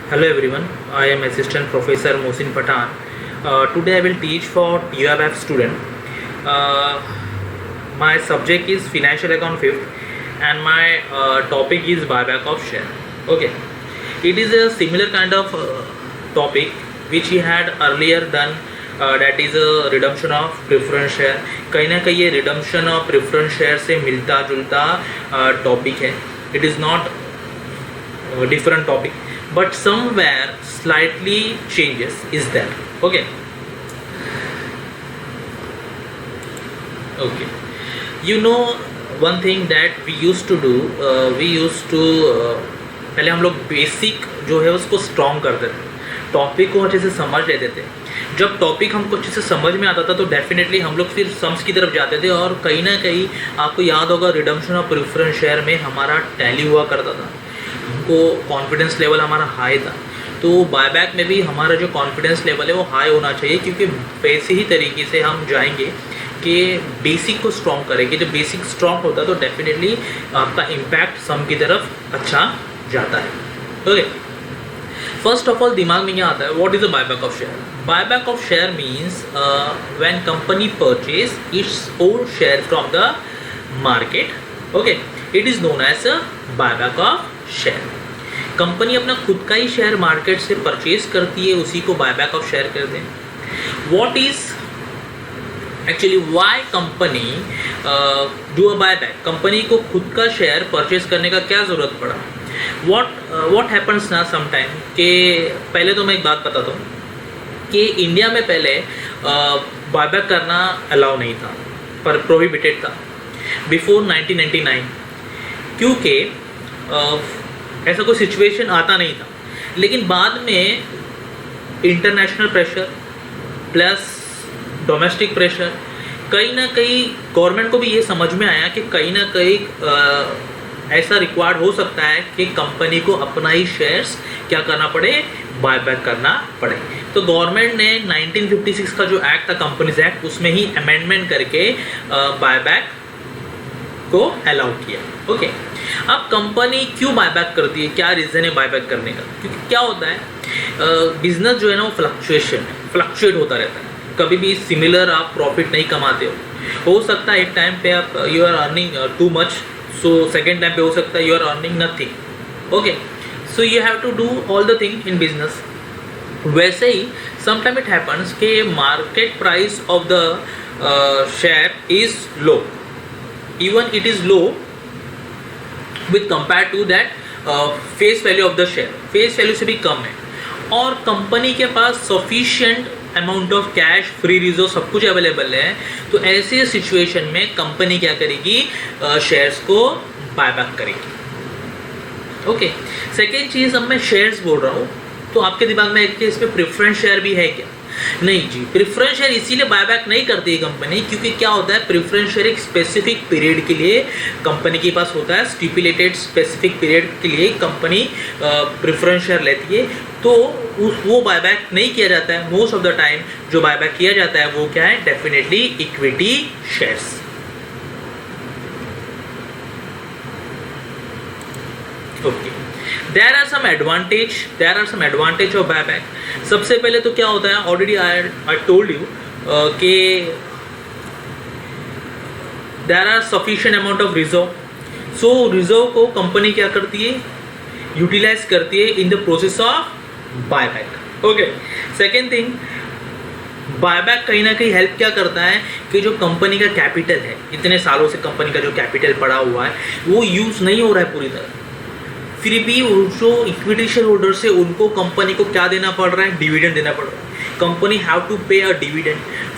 Hello everyone, I am Assistant Professor Mohsin Pathan. Today I will teach for TUFF student. Uh, my subject is Financial Account 5th and my topic is buyback of share. Okay, it is a similar kind of topic which he had earlier done, that is a redemption of preference share. कहीं ना कहीं ये redemption of preference share से मिलता जुलता topic है. It is not different topic, but somewhere slightly changes is there. Okay, okay, you know one thing that we used to do, पहले हम लोग बेसिक जो है उसको स्ट्रॉन्ग करते थे, टॉपिक को अच्छे से समझ लेते थे. जब टॉपिक हमको अच्छे से समझ में आता था तो डेफिनेटली हम लोग फिर सम्स की तरफ जाते थे, और कहीं ना कहीं आपको याद होगा रिडम्पशन ऑफ प्रेफरेंस शेयर में हमारा टैली हुआ करता था, हमको कॉन्फिडेंस लेवल हमारा हाई था. तो बायबैक में भी हमारा जो कॉन्फिडेंस लेवल है वो हाई होना चाहिए, क्योंकि वैसे ही तरीके से हम जाएंगे कि बेसिक को स्ट्रॉन्ग करेंगे. जब बेसिक स्ट्रॉन्ग होता है तो डेफिनेटली आपका इम्पैक्ट सम की तरफ अच्छा जाता है. ओके, फर्स्ट ऑफ ऑल दिमाग में क्या आता है, what is a buyback of share. Buyback of share means when company purchase its own share from the market. Okay, it is known as a buyback of share. Company अपना खुद का ही share market से purchase करती है, उसी को buyback of share कहते हैं. What is actually why company do a buyback. Company को खुद का शेयर परचेज करने का क्या ज़रूरत पड़ा. व्हाट हैपन्स ना समटाइम कि पहले तो मैं एक बात बताता हूँ कि इंडिया में पहले बायबैक करना अलाउ नहीं था, पर प्रोहिबिटेड था बिफोर 1999, क्योंकि ऐसा कोई सिचुएशन आता नहीं था. लेकिन बाद में international pressure plus domestic pressure, कहीं ना कहीं गवर्नमेंट को भी ये समझ में आया कि कहीं ना कहीं ऐसा रिक्वायर्ड हो सकता है कि कंपनी को अपना ही शेयर्स क्या करना पड़े, बायबैक करना पड़े. तो गवर्नमेंट ने 1956 का जो एक्ट था, कंपनीज एक्ट, उसमें ही अमेंडमेंट करके बायबैक को अलाउ किया. ओके, अब कंपनी क्यों बायबैक करती है, क्या रीज़न है बायबैक करने का. क्योंकि क्या होता है, बिजनेस जो है ना वो फ्लक्चुएट होता रहता है. कभी भी सिमिलर आप प्रॉफिट नहीं कमाते हो सकता है एक टाइम पे आप you are earning too much, so second time पे हो सकता है you are earning nothing. Okay, so you have to do all the thing in business. वैसे ही समटाइम इट हैपन्स कि market price of the share is low, even it is low with compare to that face value of the share. Face value से भी कम है, और company के पास sufficient amount of cash, free reserve, सब कुछ अवेलेबल है. तो ऐसे सिचुएशन में कंपनी क्या करेगी, शेयर्स को बायबैक करेगी. ओके, सेकेंड चीज़, अब मैं शेयर्स बोल रहा हूँ तो आपके दिमाग में एक इसमें प्रेफरेंस शेयर भी है क्या. नहीं जी, प्रेफरेंस शेयर इसीलिए बायबैक नहीं करती है कंपनी, क्योंकि क्या होता है, प्रेफरेंस शेयर एक स्पेसिफिक पीरियड के लिए कंपनी के पास होता है. स्टिपुलेटेड स्पेसिफिक पीरियड के लिए कंपनी प्रेफरेंस शेयर लेती है, तो वो बायबैक नहीं किया जाता है. मोस्ट ऑफ द टाइम जो बायबैक किया जाता है वो क्या है, definitely equity shares. Okay, there are some advantage of buyback. सबसे पहले तो क्या होता है, ऑलरेडी आई टोल्ड यू कि there are sufficient amount of reserve. So reserve को कंपनी क्या करती है, यूटिलाइज करती है in the process of buyback. Okay, second thing, buyback कहीं ना कहीं हेल्प क्या करता है कि जो कंपनी का कैपिटल है, इतने सालों से कंपनी का जो कैपिटल पड़ा हुआ है वो यूज़ नहीं हो रहा है पूरी तरह, फिर भी जो इक्विटी शेयर होल्डर्स है उनको कंपनी को क्या देना पड़ रहा है, डिविडेंड देना पड़ रहा है. कंपनी हैव टू पे अ डिविडेंड.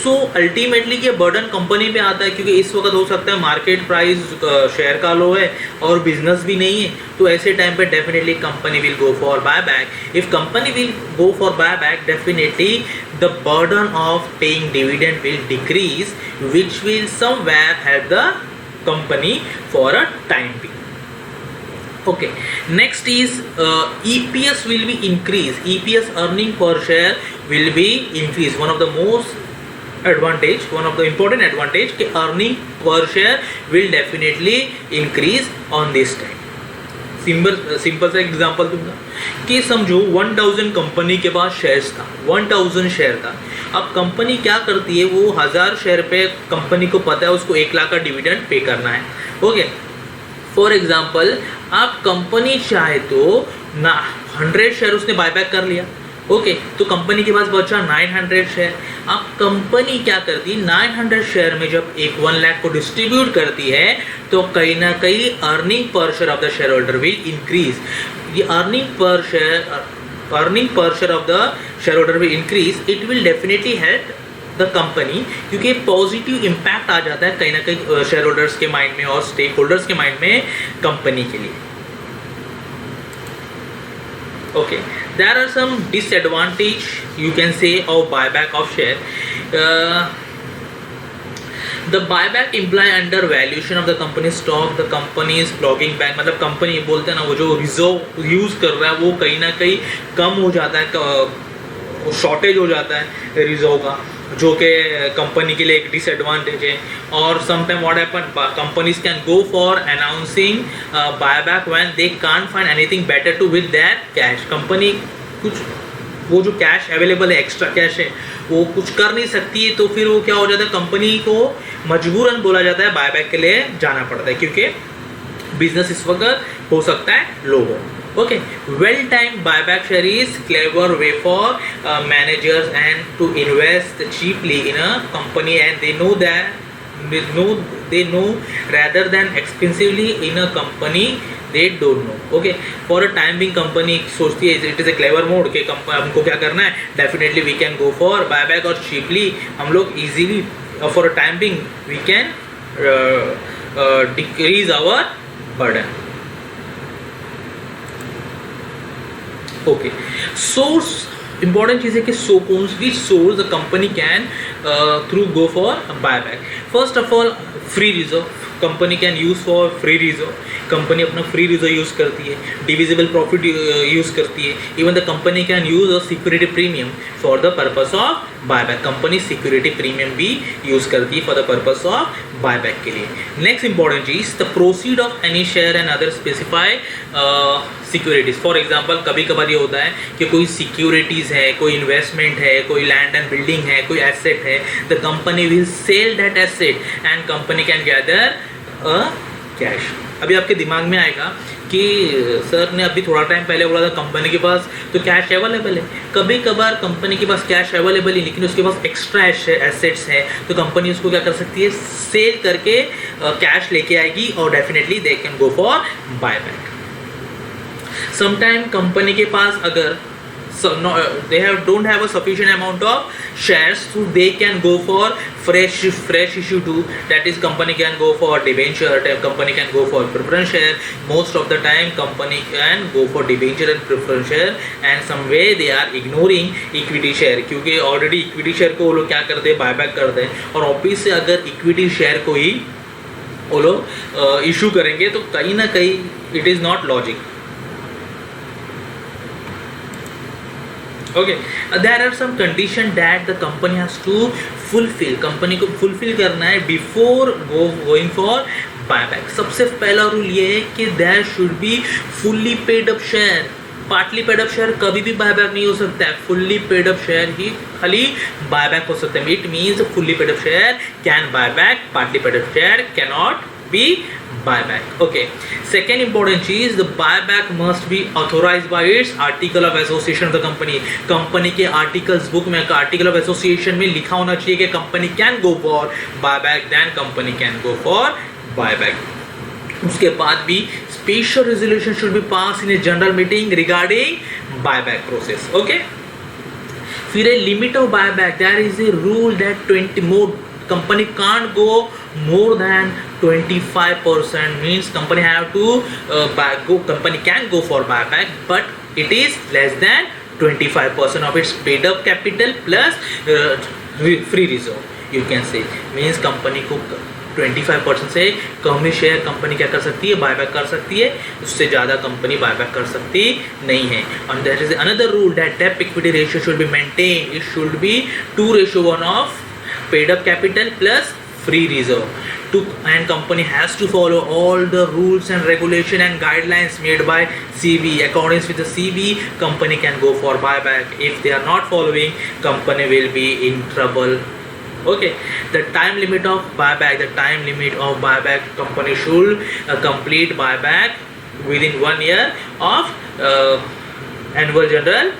सो अल्टीमेटली ये बर्डन कंपनी पे आता है, क्योंकि इस वक्त हो सकता है मार्केट प्राइस शेयर का लो है और बिजनेस भी नहीं है. तो ऐसे टाइम पे definitely company will go for buyback. If company will go for buyback, definitely the burden of paying dividend will decrease, which will somewhere help the company for a time being. Okay, next is EPS will be increased. EPS, earning per share, will be increased. One of the important advantage कि earning per share will definitely increase on this time. Simple सा example दूंगा कि समझो 1000 company के पास shares था, 1000 share था। अब company क्या करती है, वो 1000 शेयर पे कंपनी को पता है उसको 1 लाख का डिविडेंड पे करना है। ओके, फॉर एग्जांपल आप कंपनी चाहे तो ना 100 शेयर उसने बायबैक कर लिया। ओके, तो कंपनी के पास बचा 900 शेयर। अब कंपनी क्या करती है, 900 शेयर में जब 1 लाख को डिस्ट्रीब्यूट करती है तो कहीं ना कहीं earning per share of the share holder will increase. ये earning per share of the share holder will increase. It will definitely help the company, क्योंकि पॉजिटिव इम्पैक्ट आ जाता है कहीं ना कहीं शेयर होल्डर्स के माइंड में और स्टेक होल्डर्स के माइंड में कंपनी के लिए। Okay, there are some disadvantage you can say of buyback of share. The buyback imply undervaluation of the company stock. The company is flogging back, मतलब company बोलते हैं ना, वो जो रिजर्व यूज़ कर रहा है वो कहीं ना कहीं कम हो जाता है, शॉर्टेज हो जाता है रिजर्व का, जो कि कंपनी के लिए एक डिसएडवांटेज है। और sometime what happen, companies can go for announcing buyback when they can't find anything better to with that cash. Company कुछ वो जो कैश अवेलेबल है, एक्स्ट्रा कैश है, वो कुछ कर नहीं सकती है, तो फिर वो क्या हो जाता है, कंपनी को मजबूरन बोला जाता है बायबैक के लिए जाना पड़ता है, क्योंकि बिजनेस इस वक्त हो सकता है लो हो। Okay, well-timed buyback share is clever way for managers and to invest cheaply in a company, and they know rather than expensively in a company they don't know. Okay, for a time being company सोचती है it is a clever mode कि हमको क्या करना है, definitely we can go for buyback और cheaply हम लोग easily for a time being we can decrease our burden. Okay, source important चीज़ है कि which source the company can through go for buyback. First of all free reserve, company can use for free reserve. Company अपना free reserve use करती है, divisible profit use करती है। Even the company can use a security premium for the purpose of buyback. Company security premium भी use करती है for the purpose of buyback के लिए। नेक्स्ट इंपॉर्टेंट चीज, the proceed of any share and other specify securities. For example कभी कभार ये होता है कि कोई सिक्योरिटीज़ है, कोई इन्वेस्टमेंट है, कोई लैंड एंड बिल्डिंग है, कोई एसेट है, the company will sell that asset and company can gather cash. अभी आपके दिमाग में आएगा कि सर ने अभी थोड़ा टाइम पहले बोला था कंपनी के पास तो कैश अवेलेबल है। कभी कभार कंपनी के पास कैश अवेलेबल है लेकिन उसके पास एक्स्ट्रा एसेट्स हैं, तो कंपनी उसको क्या कर सकती है, सेल करके कैश लेके आएगी और definitely they can go for buyback. Sometime company के पास अगर they don't have a sufficient amount of shares, so they can go for fresh issue too. That is, company can go for debenture, company can go for preference share. Most of the time company can go for debenture and preference share, and some way they are ignoring equity share, क्योंकि already equity share को वो लोग क्या करते हैं, buyback करते हैं। और ऑफिस से अगर equity share को ही वो लोग इशू करेंगे तो कहीं ना कहीं it is not logic. Okay, there are some conditions that the company has to fulfill. Company को फुलफिल करना है बिफोर गोइंग फॉर बायबैक। सबसे पहला रूल ये है कि there should be fully paid up share. Partly paid up share कभी भी बायबैक नहीं हो सकता है, फुल्ली पेड अप शेयर ही खाली बायबैक हो सकता है। It means fully paid up share can buyback, partly paid up share can not be buyback. Okay, second important is the buyback must be authorized by its article of association of the company. Company के articles book में article of association में लिखा होना चाहिए कि company can go for buyback, then company can go for buyback. उसके बाद भी special resolution should be pass in a general meeting regarding buyback process. Okay, फिर a limit of buyback, there is a rule that 20 more company can't go more than 25%, means company have to company can go for buyback but it is less than 25% of its paid up capital plus free reserve you can say, means company को 25% से कम ही share company क्या कर सकती है, buyback कर सकती है, उससे ज़्यादा कंपनी बायबैक कर सकती नहीं है। और there is another rule that debt equity ratio should be maintain, it should be 2:1 of paid up capital plus free reserve. to, and company has to follow all the rules and regulation and guidelines made by CB. According with the CB, company can go for buyback. If they are not following, company will be in trouble. Okay, the time limit of buyback, company should complete buyback within 1 year of annual general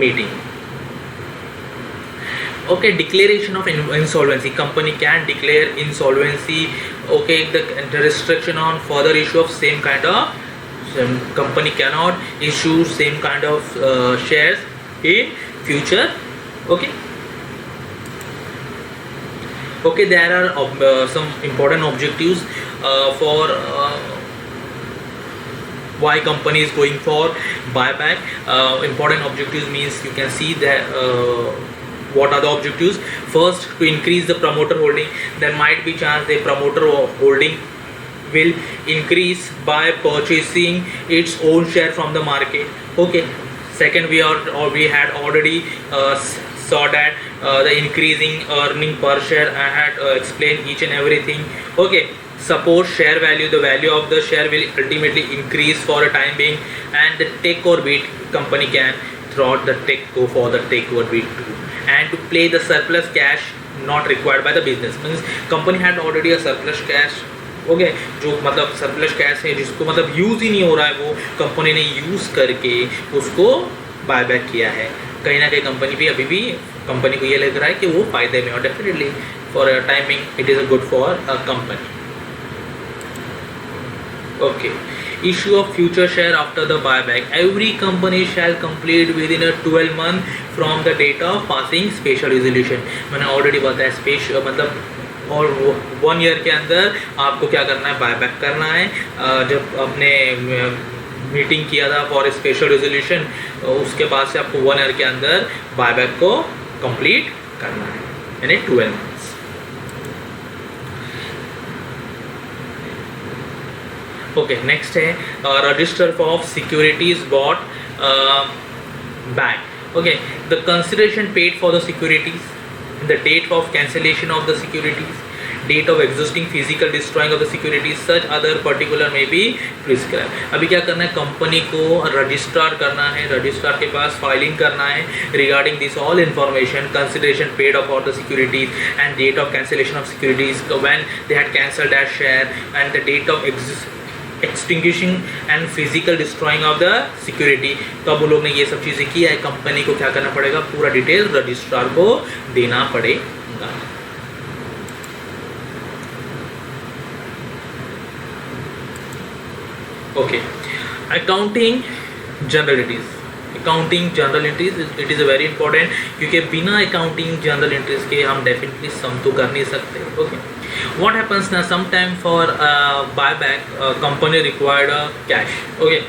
meeting. Okay, declaration of insolvency. Company can declare insolvency. Okay, the restriction on further issue of same kind of company cannot issue same kind of shares in future. Okay. Okay, there are some important objectives for why company is going for buyback. Important objectives means you can see that what are the objectives. First, to increase the promoter holding. There might be chance the promoter holding will increase by purchasing its own share from the market. Okay. Second, we had already saw that the increasing earning per share. I had explained each and everything. Okay. Suppose share value, the value of the share will ultimately increase for a time being, and the take or bid, company can go for the take or bid too. And to play the surplus cash not required by the business, means company had already a surplus cash. Okay, जो मतलब surplus cash है जिसको मतलब use ही नहीं हो रहा है, वो कंपनी ने यूज़ करके उसको बायबैक किया है. कहीं ना कहीं कंपनी भी अभी भी कंपनी को ये लग रहा है कि वो फायदे में, और definitely for a timing it is a good for a company. Okay, issue of future share after the buyback. Every company shall complete within a 12 month from the date of passing special resolution. मैंने already बताया special मतलब और 1 year के अंदर आपको क्या करना है, बायबैक करना है. जब आपने मीटिंग किया था फॉर स्पेशल रेजोल्यूशन, उसके बाद से आपको 1 year के अंदर बायबैक को कंप्लीट करना है, यानी 12 months. ओके, नेक्स्ट है register of securities bought back. Okay, the consideration paid for the securities, the date of cancellation of the securities, date of existing physical destroying of the securities, such other particular में भी prescribe. अभी क्या करना है, company को registrar करना है, registrar के पास फाइलिंग करना है regarding this all information, consideration paid of the securities and date of cancellation of securities when they had cancelled that share, and the date of extinguishing and physical destroying of the security. तो अब वो लोग ने ये सब चीज़ें किया है, कंपनी को क्या करना पड़ेगा, पूरा डिटेल रजिस्ट्रार को देना पड़ेगा. Okay, accounting generalities. Accounting general entries it is a very important, क्योंकि बिना अकाउंटिंग जनरल एंट्रीज के हम डेफिनेटली सम तो कर नहीं सकते. Okay, what happens now, sometime for buyback company required cash. Okay,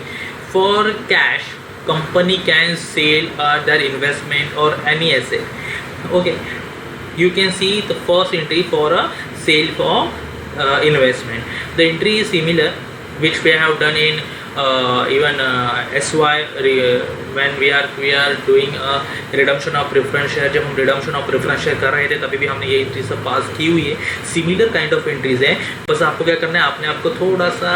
for cash company can sell their investment or any asset. Okay, you can see the first entry for a sale for investment. The entry is similar which we have done in even SY when we are doing redemption of preference share. जब हम redemption of preference share कर रहे थे तभी भी हमने ये entry सब पास की हुई है. सिमिलर काइंड ऑफ एंट्रीज है, बस आपको क्या करना है, आपने आपको थोड़ा सा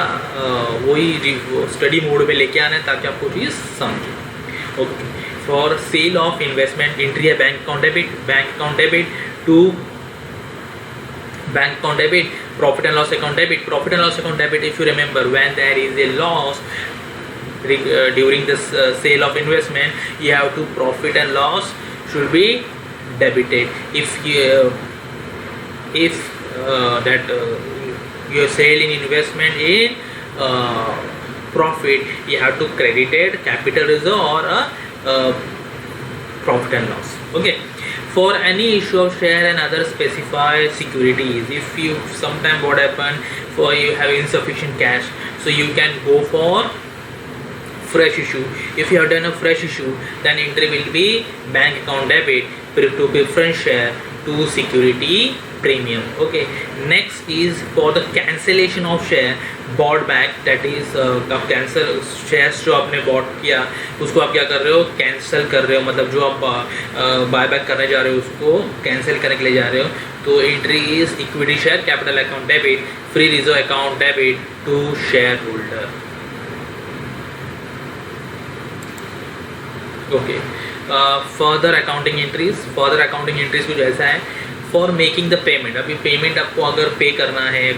वही स्टडी मोड में लेके आना है ताकि आपको चीज़ समझे. Okay, for sale of investment entry है bank account debit to bank account debit, profit and loss account debit. Profit and loss account debit, if you remember, when there is a loss during this sale of investment, you have to profit and loss should be debited. If you sale in investment in profit, you have to credited capital reserve or profit and loss. Okay, for any issue of share and other specified securities, if you sometime what happen for you have insufficient cash, so you can go for fresh issue. If you have done a fresh issue, then entry will be bank account debit to preference share to security premium. Okay, next is for the cancellation of share bought back, that is आप cancel shares जो आपने bot किया उसको आप क्या कर रहे हो, कैंसिल कर रहे हो. मतलब जो आप बाय बैक करने जा रहे हो उसको कैंसिल करने के लिए जा रहे हो, तो entry is equity share capital account debit, free reserve account debit to shareholder. Okay, further accounting entries कुछ ऐसा है। फॉर मेकिंग द पेमेंट, अभी पेमेंट आपको अगर पे करना है